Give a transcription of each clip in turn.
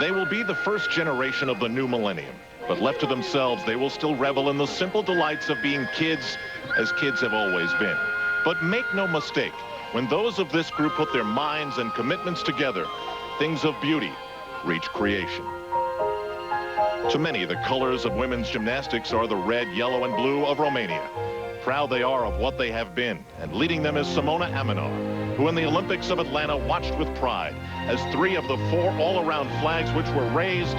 They will be the first generation of the new millennium. But left to themselves, they will still revel in the simple delights of being kids, as kids have always been. But make no mistake, when those of this group put their minds and commitments together, things of beauty reach creation. To many, the colors of women's gymnastics are the red, yellow, and blue of Romania. Proud they are of what they have been, and leading them is Simona Amanor, who in the Olympics of Atlanta watched with pride as 3 of the 4 all-around flags which were raised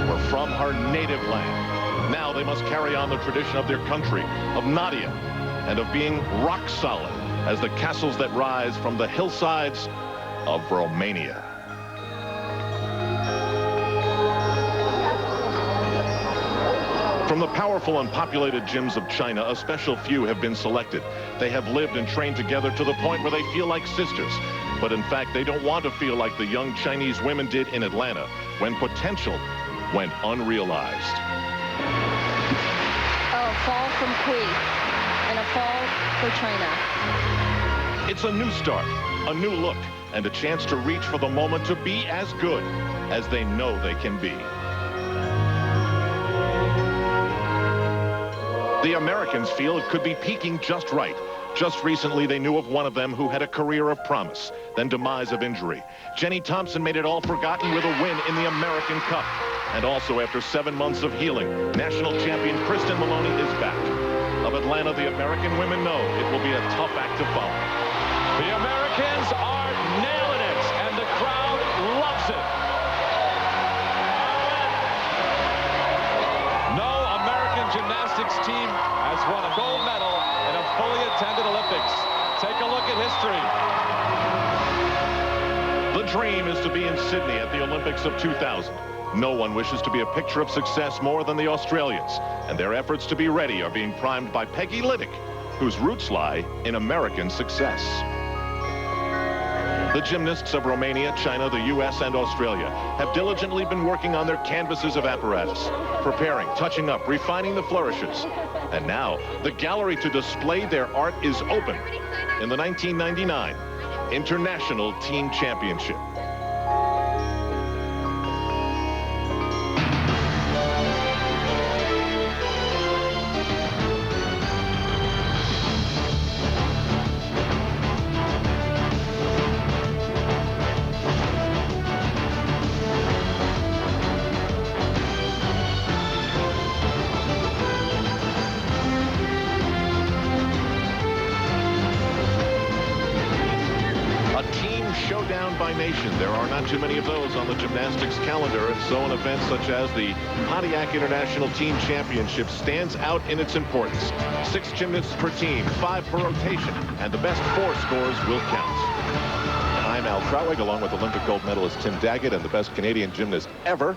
were from her native land. Now they must carry on the tradition of their country, of Nadia, and of being rock solid as the castles that rise from the hillsides of Romania. From the powerful and populated gyms of China, a special few have been selected. They have lived and trained together to the point where they feel like sisters. But in fact, they don't want to feel like the young Chinese women did in Atlanta, when potential went unrealized. A fall from Kui and a fall for China. It's a new start, a new look, and a chance to reach for the moment to be as good as they know they can be. The Americans feel it could be peaking just right. Just recently, they knew of one of them who had a career of promise, then demise of injury. Jenny Thompson made it all forgotten with a win in the American Cup. And also, after 7 months of healing, national champion Kristen Maloney is back. Of Atlanta, the American women know it will be a tough act to follow. The Americans are nailing it, and the crowd loves it. No American gymnastics team has won a gold medal in a fully attended Olympics. Take a look at history. The dream is to be in Sydney at the Olympics of 2000. No one wishes to be a picture of success more than the Australians, and their efforts to be ready are being primed by Peggy Liddick, whose roots lie in American success. The gymnasts of Romania, China, the U.S., and Australia have diligently been working on their canvases of apparatus, preparing, touching up, refining the flourishes. And now, the gallery to display their art is open in the 1999 International Team Championship. Showdown by nation. There are not too many of those on the gymnastics calendar, and so an event such as the Pontiac International Team Championship stands out in its importance. 6 gymnasts per team, 5 per rotation, and the best 4 scores will count. I'm Al Trautwig, along with Olympic gold medalist Tim Daggett and the best Canadian gymnast ever,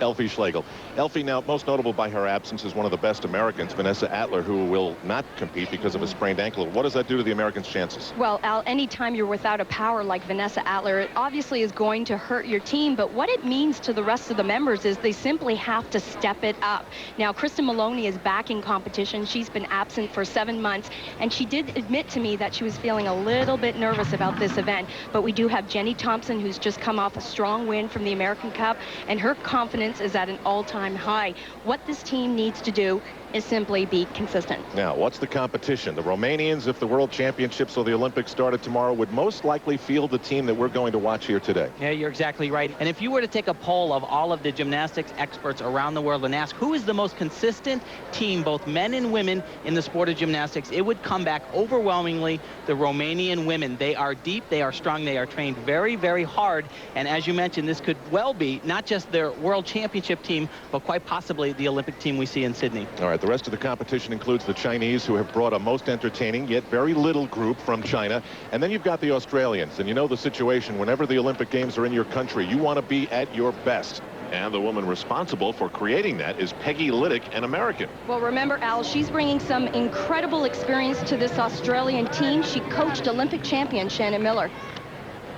Elfie Schlegel. Elfie, now most notable by her absence, is one of the best Americans, Vanessa Atler, who will not compete because of a sprained ankle. What does that do to the Americans' chances? Well, Al, anytime you're without a power like Vanessa Atler, it obviously is going to hurt your team, but what it means to the rest of the members is they simply have to step it up. Now, Kristen Maloney is back in competition. She's been absent for 7 months, and she did admit to me that she was feeling a little bit nervous about this event, but we do have Jenny Thompson, who's just come off a strong win from the American Cup, and her confidence is at an all-time high. What this team needs to do is simply be consistent. Now, what's the competition? The Romanians, if the World Championships or the Olympics started tomorrow, would most likely field the team that we're going to watch here today. Yeah, you're exactly right. And if you were to take a poll of all of the gymnastics experts around the world and ask who is the most consistent team, both men and women, in the sport of gymnastics, it would come back overwhelmingly the Romanian women. They are deep, they are strong, they are trained very, very hard. And as you mentioned, this could well be not just their World Championship team, but quite possibly the Olympic team we see in Sydney. All right. The rest of the competition includes the Chinese, who have brought a most entertaining yet very little group from China. And then you've got the Australians. And you know the situation. Whenever the Olympic Games are in your country, you want to be at your best. And the woman responsible for creating that is Peggy Liddick, an American. Well, remember, Al, she's bringing some incredible experience to this Australian team. She coached Olympic champion Shannon Miller.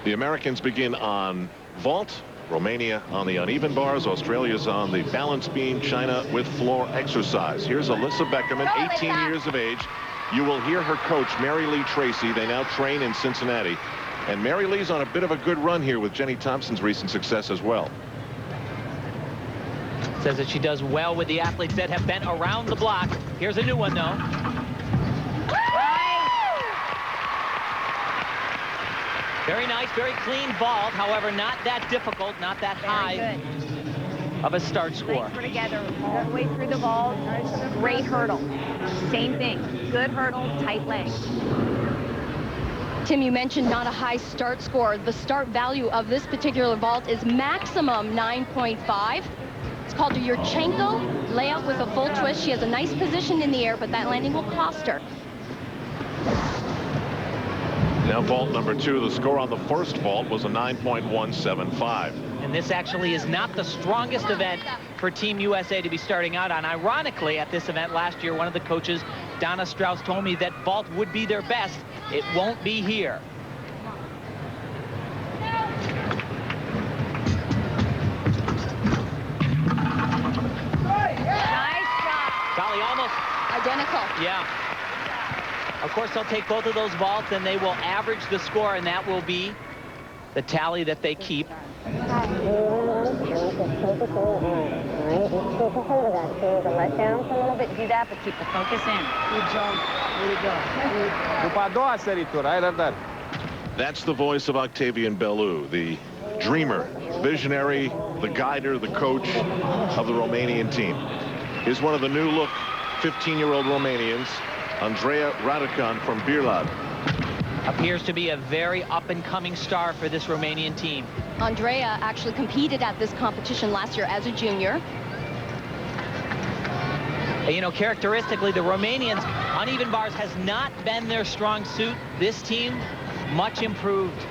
The Americans begin on vault. Romania on the uneven bars, Australia's on the balance beam, China with floor exercise. Here's Alyssa Beckerman, 18 years of age. You will hear her coach, Mary Lee Tracy. They now train in Cincinnati. And Mary Lee's on a bit of a good run here with Jenny Thompson's recent success as well. Says that she does well with the athletes that have been around the block. Here's a new one, though. Very nice, very clean vault. However, not that difficult, not that high of a start score. Legs were together all the way through the vault. Great hurdle. Same thing. Good hurdle, tight legs. Tim, you mentioned not a high start score. The start value of this particular vault is maximum 9.5. It's called a Yurchenko layout with a full twist. She has a nice position in the air, but that landing will cost her. Now vault number 2, the score on the first vault was a 9.175. And this actually is not the strongest event for Team USA to be starting out on. Ironically, at this event last year, one of the coaches, Donna Strauss, told me that vault would be their best. It won't be here. Nice shot. Golly, almost Identical. Yeah. Of course, they'll take both of those vaults and they will average the score, and that will be the tally that they keep. The letdown a little bit. Do that, but keep the focus in. Good job. That's the voice of Octavian Bellew, the dreamer, visionary, the guider, the coach of the Romanian team. Here's one of the new look 15-year-old Romanians, Andreea Raducan from Birlad. Appears to be a very up-and-coming star for this Romanian team. Andreea actually competed at this competition last year as a junior. And, you know, characteristically, the Romanians, uneven bars has not been their strong suit. This team, much improved.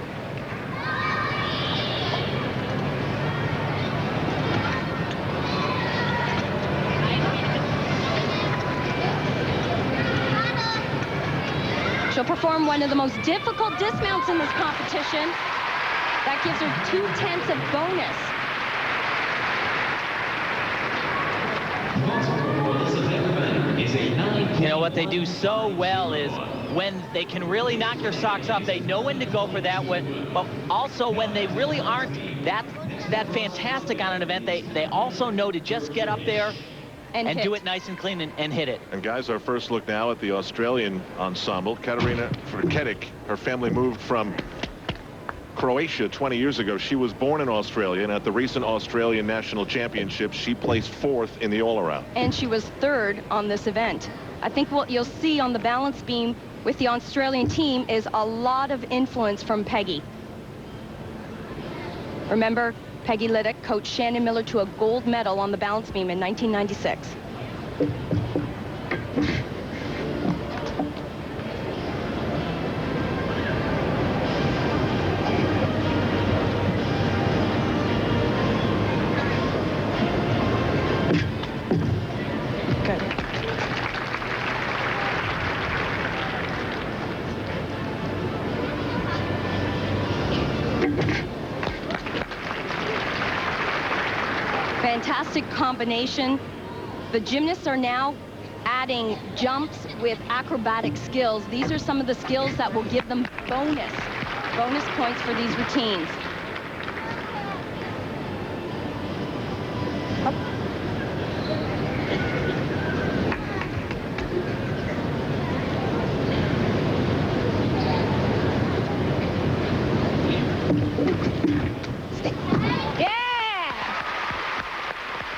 She'll perform one of the most difficult dismounts in this competition. That gives her 2/10 of bonus. You know, what they do so well is when they can really knock your socks off, they know when to go for that one, but also when they really aren't that fantastic on an event, they also know to just get up there and do it nice and clean and hit it. And guys, our first look now at the Australian ensemble. Katarina Frketic, her family moved from Croatia 20 years ago. She was born in Australia, and at the recent Australian National Championships, she placed 4th in the all-around. And she was 3rd on this event. I think what you'll see on the balance beam with the Australian team is a lot of influence from Peggy. Remember, Peggy Liddick coached Shannon Miller to a gold medal on the balance beam in 1996. Fantastic combination. The gymnasts are now adding jumps with acrobatic skills. These are some of the skills that will give them bonus points for these routines. Up. Stay. Yeah!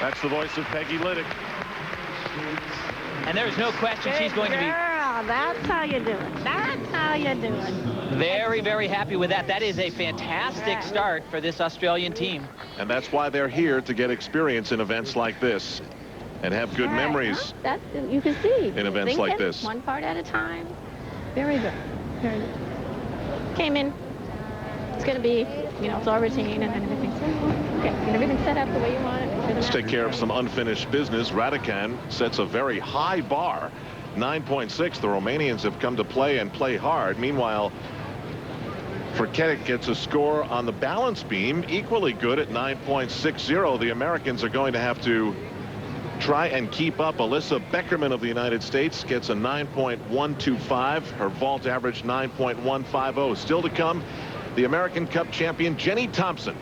That's the voice of Peggy Liddick. And there's no question she's going to be... Girl, that's how you do it. That's how you do it. Very, very happy with that. That is a fantastic start for this Australian team. And that's why they're here, to get experience in events like this and have good memories That you can see. in events like this. One part at a time. Very good. Very good. Came in. It's going to be, you know, it's all routine and everything. Get everything set up the way you want it. Let's take care of some unfinished business. Raducan sets a very high bar, 9.6. The Romanians have come to play and play hard. Meanwhile, Frketic gets a score on the balance beam equally good at 9.60. The Americans are going to have to try and keep up. Alyssa Beckerman of the United States gets a 9.125. Her vault average 9.150. Still to come, the American Cup champion Jenny Thompson